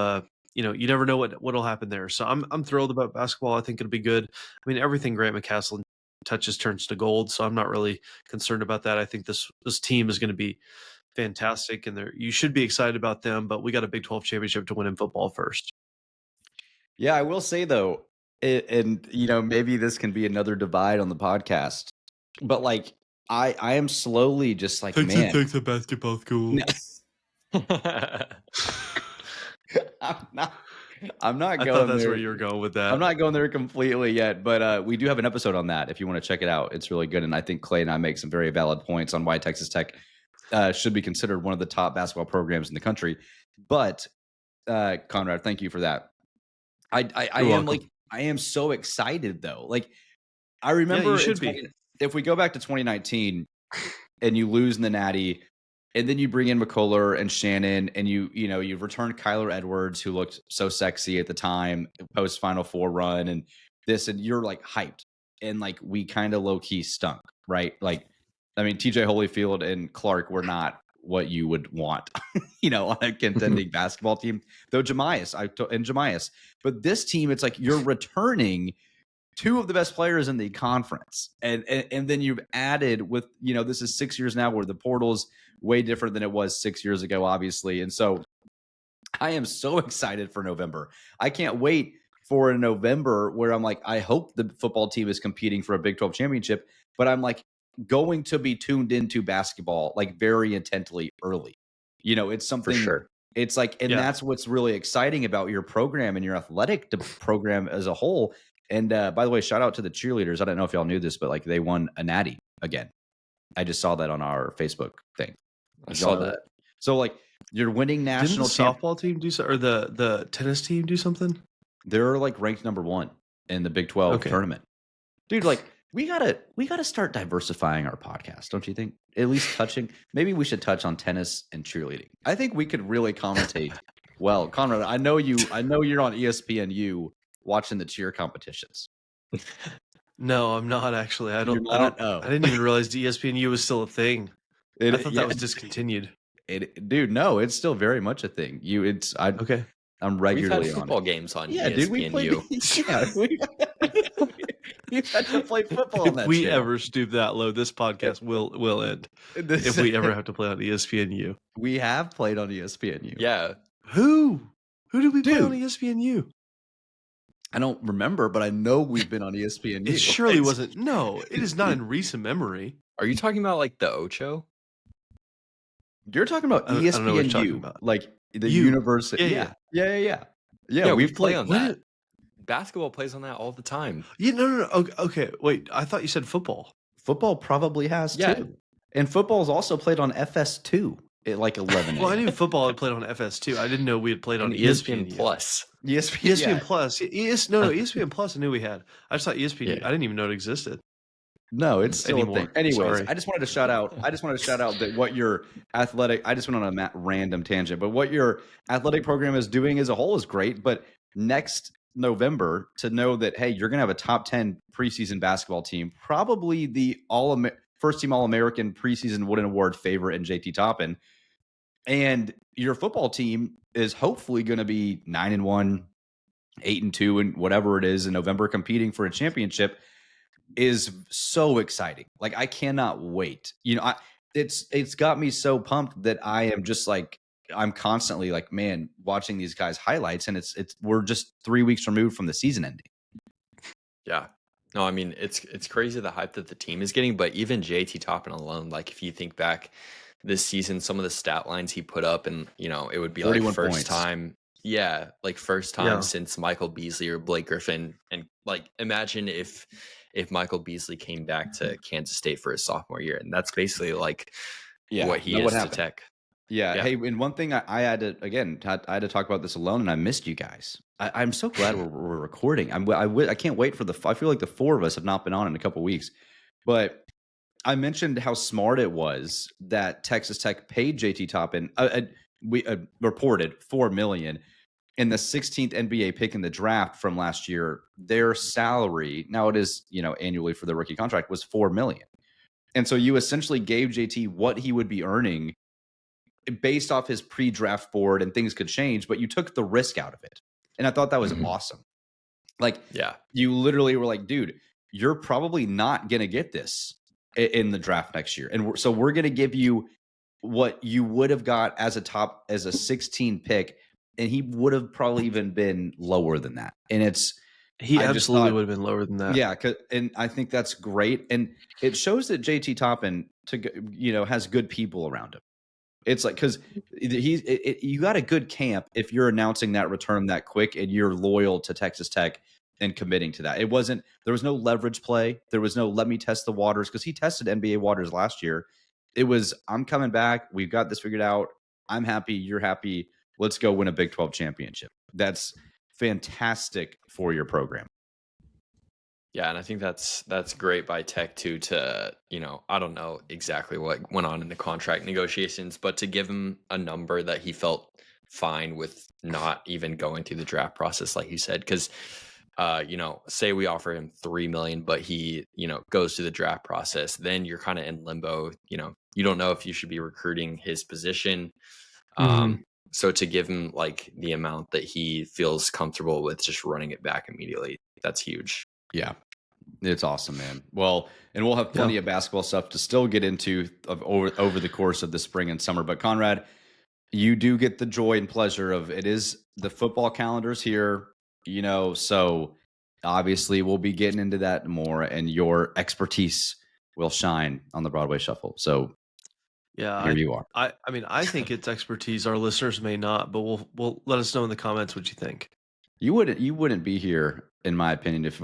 you never know what'll happen there. So I'm thrilled about basketball. I think it'll be good. I mean, everything Grant McCastle touches turns to gold, so I'm not really concerned about that. I think this team is going to be fantastic, and you should be excited about them, but we got a Big 12 championship to win in football first. Yeah, I will say though, maybe this can be another divide on the podcast, but like I am slowly just like, man, Texas a basketball school. I'm not I going thought that's there. where you were going with that. I'm not going there completely yet, but we do have an episode on that if you want to check it out. It's really good, and I think Clay and I make some very valid points on why Texas Tech should be considered one of the top basketball programs in the country. But Conrad, thank you for that. I am so excited though. Like I remember, you should be. If we go back to 2019 and you lose in the Natty, and then you bring in McCullough and Shannon, and you've returned Kyler Edwards, who looked so sexy at the time, post Final Four run, and this, and you're like hyped, and like we kind of low key stunk, right? Like, I mean, TJ Holyfield and Clark were not what you would want, on a contending basketball team. Though Jemias, but this team, it's like you're returning two of the best players in the conference, and then you've added with this is 6 years now where the portal's way different than it was 6 years ago, obviously, and so I am so excited for November. I can't wait for a November where I'm like, I hope the football team is competing for a Big 12 championship, but I'm like going to be tuned into basketball like very intently early. It's something For sure. It's like, and that's what's really exciting about your program and your athletic program as a whole. And by the way, shout out to the cheerleaders. I don't know if y'all knew this, but like they won a natty again. I just saw that on our Facebook thing. I saw that. So like you're winning national. Didn't the softball team do or the tennis team do something? They're like ranked number 1 in the Big 12 tournament. Dude, like we gotta start diversifying our podcast, don't you think? At least maybe we should touch on tennis and cheerleading. I think we could really commentate. Well, Conrad, I know you're on ESPNU watching the cheer competitions. No, I'm not actually. I didn't even realize ESPNU was still a thing. I thought that was discontinued. Dude, no, it's still very much a thing. Okay. I'm regularly We've had football games on ESPNU. Dude, we had to play football. If we ever stoop that low, this podcast will end. If we ever have to play on ESPNU, we have played on ESPNU. Yeah. Who did we play on ESPNU? I don't remember, but I know we've been on ESPNU. It surely wasn't. No, it is not in recent memory. Are you talking about like the Ocho? You're talking about ESPNU, I don't know what you're talking about. Like the university. Yeah. We play on that. Basketball plays on that all the time. Yeah, no. Okay, wait. I thought you said football. Football probably has too, and football's also played on FS2 at like 11. Well, I knew football had played on FS2. I didn't know we had played on ESPN Plus. ESPN Plus. ESPN Plus. I knew we had. I just thought ESPN. I didn't even know it existed. No, it's still a thing. Anyways, sorry. I just wanted to shout out that what your athletic. I just went on a random tangent, but what your athletic program is doing as a whole is great. But next November, to know that hey, you're going to have a top 10 preseason basketball team, probably the first team All-American preseason Wooden Award favorite in JT Toppin, and your football team is hopefully going to be 9-1, 8-2, and whatever it is in November, competing for a championship, is so exciting. Like I cannot wait. It's got me so pumped that I am just like I'm constantly like, man, watching these guys' highlights, and we're just 3 weeks removed from the season ending. Yeah. No, I mean it's crazy the hype that the team is getting, but even JT Toppin alone, like if you think back this season, some of the stat lines he put up, and it would be like first time since Michael Beasley or Blake Griffin, and like imagine if Michael Beasley came back to Kansas State for his sophomore year, and that's basically like what he is to Tech. Yeah. Hey, and one thing I had to talk about this alone, and I missed you guys. I'm so glad we're recording. I can't wait I feel like the four of us have not been on in a couple weeks, but I mentioned how smart it was that Texas Tech paid JT Toppin. We reported $4 million in the 16th NBA pick in the draft from last year. Their salary, now it is annually for the rookie contract, was $4 million, and so you essentially gave JT what he would be earning based off his pre-draft board, and things could change, but you took the risk out of it. And I thought that was awesome. Like, you literally were like, dude, you're probably not going to get this in the draft next year. And so we're going to give you what you would have got as a 16 pick. And he would have probably even been lower than that. And he absolutely would have been lower than that. Yeah. And I think that's great. And it shows that JT Toppin has good people around him. It's like, because you got a good camp if you're announcing that return that quick and you're loyal to Texas Tech and committing to that. There was no leverage play. There was no let me test the waters, because he tested NBA waters last year. It was, I'm coming back. We've got this figured out. I'm happy. You're happy. Let's go win a Big 12 championship. That's fantastic for your program. Yeah, and I think that's great by Tech too to, I don't know exactly what went on in the contract negotiations, but to give him a number that he felt fine with not even going through the draft process, like you said, because say we offer him 3 million, but he, goes through the draft process, then you're kind of in limbo. You don't know if you should be recruiting his position. Mhm. So to give him like the amount that he feels comfortable with just running it back immediately, that's huge. Yeah. It's awesome, man. Well, and we'll have plenty Yeah. of basketball stuff to still get into over the course of the spring and summer. But Conrad, you do get the joy and pleasure of it is the football calendars here, so obviously we'll be getting into that more, and your expertise will shine on the Broadway Shuffle. So Yeah, here you are. I mean, I think it's expertise. Our listeners may not, but we'll let us know in the comments what you think. You wouldn't be here, in my opinion, if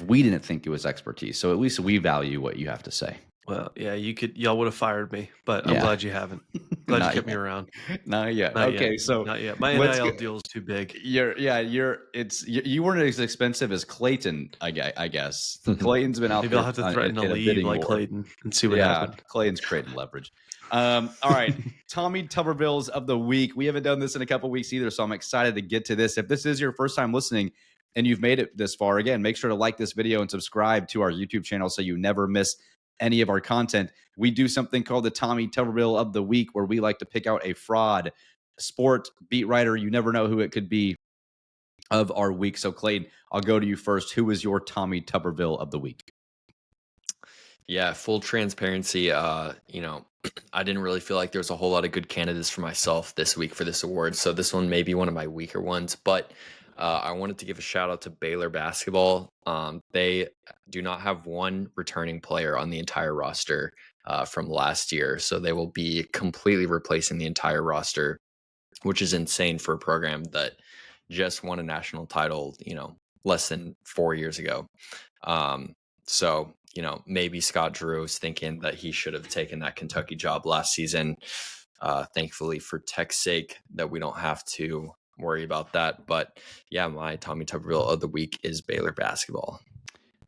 we didn't think it was expertise. So at least we value what you have to say. Well, yeah, y'all would have fired me, but I'm Yeah. glad you haven't. Glad you Not kept me yet. around. Not yet. Not Okay, yet. so Not yet. My let's NIL go- deal is too big. you weren't as expensive as Clayton, I guess. Clayton's been out Maybe there I'll have to threaten to in a leave bidding like war. Clayton and see what Yeah, happened. Clayton's creating leverage. All right, Tommy Tubbervilles of the week. We haven't done this in a couple weeks either, so I'm excited to get to this. If this is your first time listening and you've made it this far, again, make sure to like this video and subscribe to our YouTube channel so you never miss any of our content. We do something called the Tommy Tubberville of the week, where we like to pick out a fraud, sport, beat writer, you never know who it could be, of our week. So Clayton, I'll go to you first. Who is your Tommy Tubberville of the week? Yeah, full transparency. I didn't really feel like there was a whole lot of good candidates for myself this week for this award. So this one may be one of my weaker ones, but I wanted to give a shout out to Baylor basketball. They do not have one returning player on the entire roster from last year. So they will be completely replacing the entire roster, which is insane for a program that just won a national title, less than 4 years ago. So, maybe Scott Drew is thinking that he should have taken that Kentucky job last season. Thankfully for Tech's sake that we don't have to worry about that. But yeah, my Tommy Tubberville of the week is Baylor basketball.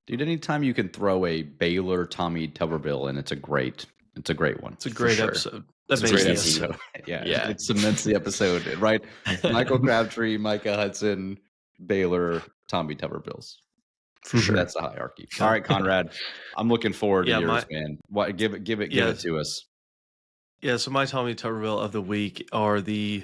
Dude, anytime you can throw a Baylor Tommy Tubberville, and it's a great one. It's a great sure. episode. That It's a makes great sense. episode. Yeah, Yeah. it cements the episode, right? Michael Crabtree, Micah Hudson, Baylor, Tommy Tubbervilles. For sure. That's the hierarchy. All right, Conrad, I'm looking forward to Yeah, yours, man. What? Give it to us. Yeah, so my Tommy Tubberville of the week are they're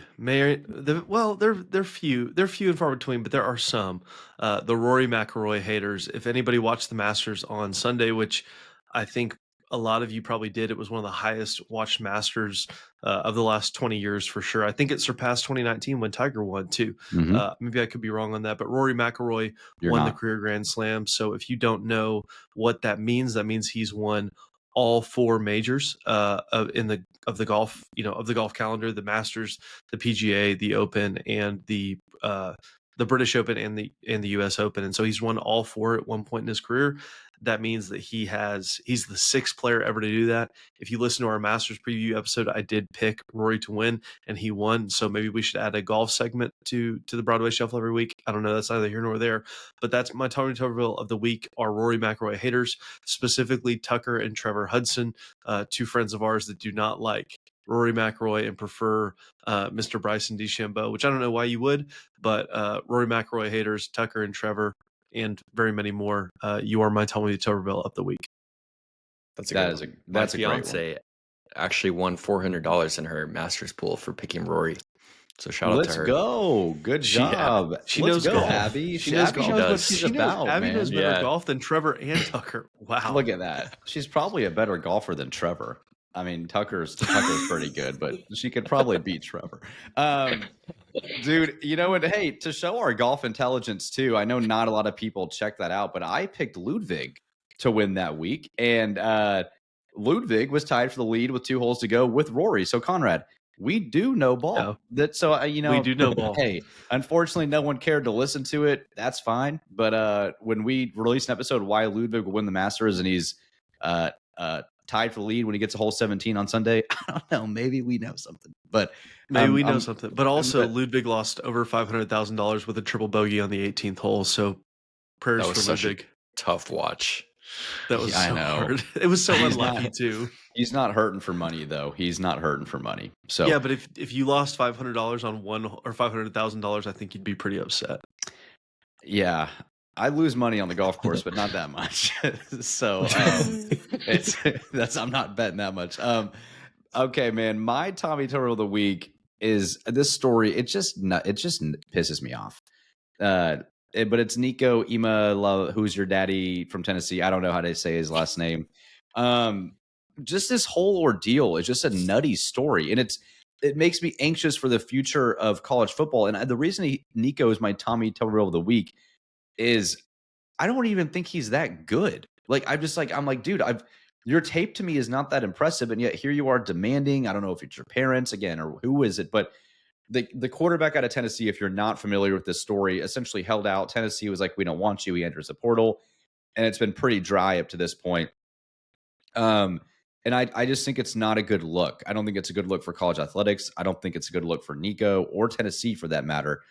few and far between, but there are some. The Rory McIlroy haters. If anybody watched the Masters on Sunday, which I think a lot of you probably did, it was one of the highest watched Masters of the last 20 years for sure. I think it surpassed 2019 when Tiger won too. Maybe I could be wrong on that, but Rory McIlroy won the career Grand Slam. So if you don't know what that means he's won all 4 majors of the golf calendar: the Masters, the PGA, the Open, and the British Open and the US Open. And so he's won all 4 at one point in his career. That means that he's the 6th player ever to do that. If you listen to our Masters preview episode, I did pick Rory to win and he won. So maybe we should add a golf segment to the Broadway Shuffle every week. I don't know. That's neither here nor there, but that's my Tommy Tubberville of the week are Rory McIlroy haters, specifically Tucker and Trevor Hudson, 2 friends of ours that do not like Rory McIlroy and prefer Mr. Bryson DeChambeau, which I don't know why you would, but Rory McIlroy haters, Tucker and Trevor, and very many more. You are my Tommy Tubberville of the week. That's a great one. My fiance actually won $400 in her Masters pool for picking Rory. So shout out to her. Let's go. Good job. She knows golf. Abby. She knows Abby golf. knows what she's about, Abby man. knows better golf than Trevor and Tucker. Wow. Look at that. She's probably a better golfer than Trevor. I mean, Tucker's pretty good, but she could probably beat Trevor. Dude, and hey, to show our golf intelligence too, I know not a lot of people check that out, but I picked Ludwig to win that week. And Ludwig was tied for the lead with 2 holes to go with Rory. So Conrad, we do know ball. Yeah. We do know ball. Hey, unfortunately, no one cared to listen to it. That's fine. But when we released an episode why Ludwig will win the Masters and he's tied for the lead when he gets a hole 17 on Sunday, I don't know. Maybe we know something. But maybe we know something. But also, Ludwig lost over $500,000 with a triple bogey on the 18th hole. So prayers for Ludwig. Tough watch. That was so hard. It was so unlucky too. He's not hurting for money though. He's not hurting for money. So yeah, but if you lost $500 on one or $500,000, I think you'd be pretty upset. Yeah, I lose money on the golf course, but not that much. So I'm not betting that much. Okay, man. My Tommy Tubberville of the week is this story. It just pisses me off. But it's Nico Ima, who's your daddy from Tennessee. I don't know how to say his last name. Just this whole ordeal is just a nutty story, and it makes me anxious for the future of college football. And the reason Nico is my Tommy Tubberville of the week is I don't even think he's that good. Like I'm like, dude, your tape to me is not that impressive, and yet here you are demanding. I don't know if it's your parents again or who is it, but the quarterback out of Tennessee, if you're not familiar with this story, essentially held out. Tennessee was like, we don't want you. He enters the portal, and it's been pretty dry up to this point. And I just think it's not a good look. I don't think it's a good look for college athletics. I don't think it's a good look for Nico or Tennessee for that matter.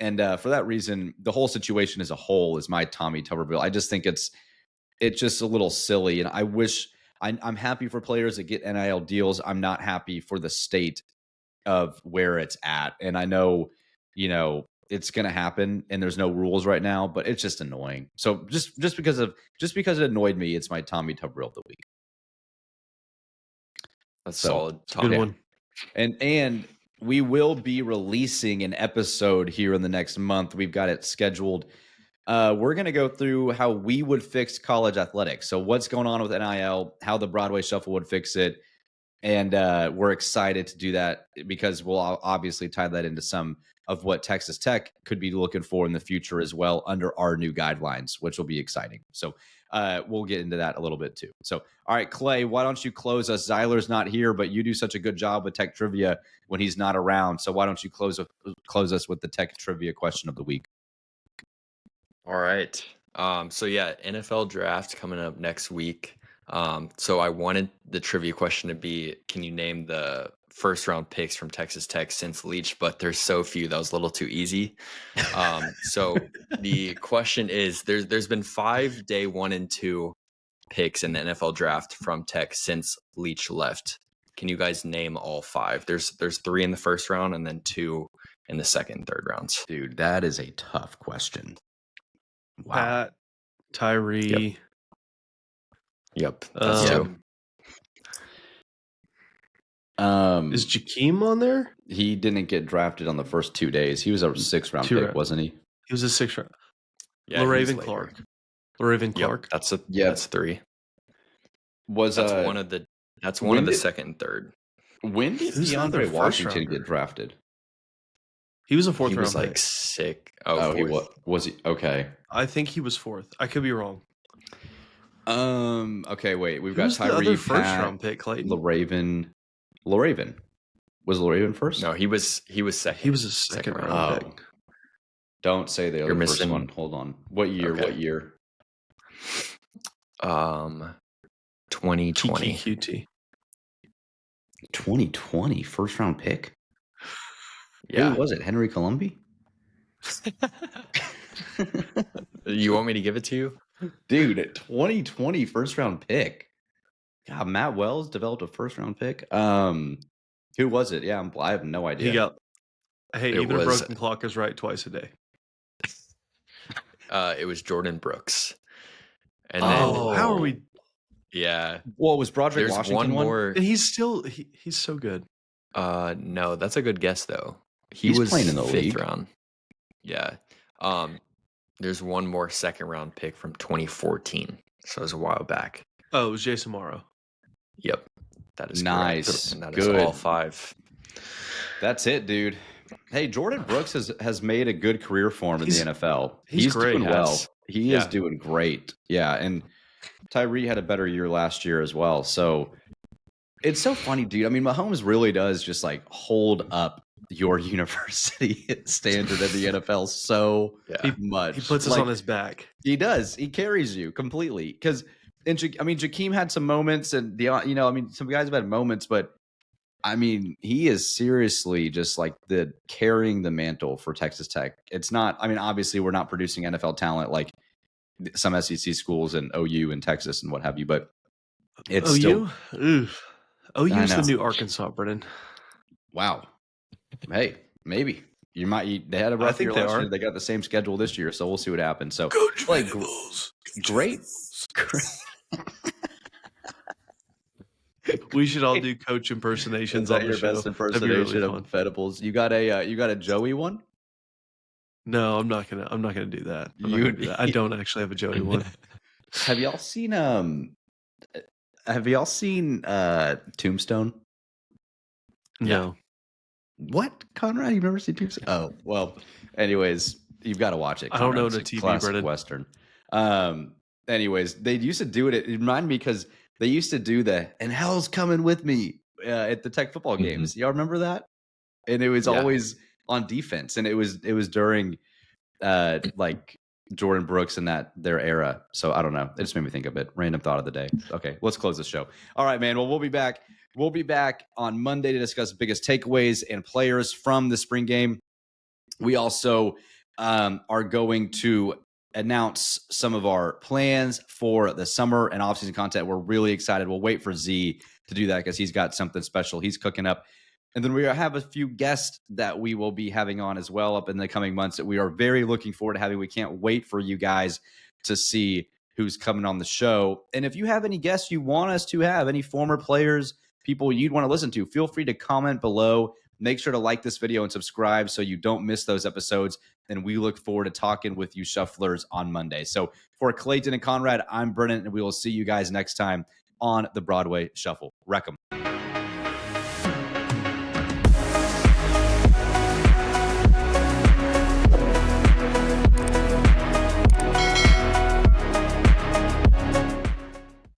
And for that reason, the whole situation as a whole is my Tommy Tubberville. I just think it's just a little silly. And I wish I'm happy for players that get NIL deals. I'm not happy for the state of where it's at. And I know, it's going to happen and there's no rules right now, but it's just annoying. So just because it annoyed me, it's my Tommy Tubberville of the week. That's solid. Good one. And we will be releasing an episode here in the next month. We've got it scheduled. We're going to go through how we would fix college athletics. So what's going on with NIL, how the Broadway Shuffle would fix it. And we're excited to do that because we'll obviously tie that into some of what Texas Tech could be looking for in the future as well under our new guidelines, which will be exciting. So we'll get into that a little bit too. So, all right, Clay, why don't you close us? Zyler's not here, but you do such a good job with Tech Trivia when he's not around. So why don't you close us with the Tech Trivia question of the week? All right. So yeah, NFL draft coming up next week. So I wanted the trivia question to be, can you name the first round picks from Texas Tech since Leach? But there's so few that was a little too easy. So the question is, there's been 5 day 1 and 2 picks in the NFL draft from Tech since Leach left. Can you guys name all 5? There's 3 in the first round and then 2 in the second and third rounds. Dude, that is a tough question. Wow. Pat, Tyree. Yep. That's 2. Is Jakeem on there? He didn't get drafted on the first 2 days. He was a 6th round pick, wasn't he? He was a 6th round. Yeah, LaRaven Clark. LaRaven Clark. That's 3. That's one of the second and third. When did DeAndre Washington get drafted? He was a 4th round. He was pick. like sick. Oh, he was he? Okay. I think he was 4th. I could be wrong. Okay, wait. We've got Tyree, the other first round pick, Clayton. LaRaven. Was LaRaven first? No, he was second. He was a second round pick. Don't say the other first one. Hold on. What year? Okay. What year? 2020. QT. 2020 first round pick. Yeah. Who was it? Henry Colombi? You want me to give it to you? Dude, 2020 first round pick. God, Matt Wells developed a first round pick. Who was it? Yeah, I have no idea. Even a broken clock is right twice a day. It was Jordan Brooks. And how are we? Yeah. Well, was Broderick Washington one more? And he's so good. No, that's a good guess though. He's was playing in the 5th league. round. Yeah. There's one more second round pick from 2014. So it was a while back. Oh, it was Jason Morrow. Yep. That is nice. Correct. And that good. is all 5. That's it, dude. Hey, Jordan Brooks has made a good career for him in the NFL. He's great. Doing well. He is doing great. Yeah, and Tyree had a better year last year as well. So it's so funny, dude. I mean, Mahomes really does just like hold up your university standard in the NFL so much. He puts us on his back. He does. He carries you completely. Because, Jakeem had some moments, and some guys have had moments, but I mean, he is seriously just like carrying the mantle for Texas Tech. It's not. I mean, obviously, we're not producing NFL talent like some SEC schools and OU and Texas and what have you, but it's OU. still. OU's the new Arkansas, Brennan. Wow. Hey, maybe. They had a rough think year they last are. year. They got the same schedule this year, so we'll see what happens. So, Coach like, Venables. great. We should all do coach impersonations Is that on the your show. best That'd be impersonation really of fun. Venables? You got a Joey one? No, I'm not gonna do that. I'm not gonna do that. I don't actually have a Joey one. Have y'all seen Tombstone? No. What, Conrad? You've never seen Tombstone? Oh, well. Anyways, you've got to watch it. I don't know Conrad. the It's a TV, classic Brennan. Western. Anyways, they used to do it. It reminded me because they used to do and hell's coming with me at the Tech football games. Y'all remember that? And it was always on defense, and it was during like Jordan Brooks and their era. So I don't know. It just made me think of it. Random thought of the day. Okay, let's close the show. All right, man. Well, we'll be back. We'll be back on Monday to discuss biggest takeaways and players from the spring game. We also are going to announce some of our plans for the summer and off-season content. We're really excited. We'll wait for Z to do that because he's got something special he's cooking up. And then we have a few guests that we will be having on as well up in the coming months that we are very looking forward to having. We can't wait for you guys to see who's coming on the show. And if you have any guests you want us to have, any former players, people you'd want to listen to, feel free to comment below. Make sure to like this video and subscribe so you don't miss those episodes. And we look forward to talking with you Shufflers on Monday. So for Clayton and Conrad, I'm Brennan, and we will see you guys next time on the Broadway Shuffle. Wreck 'em.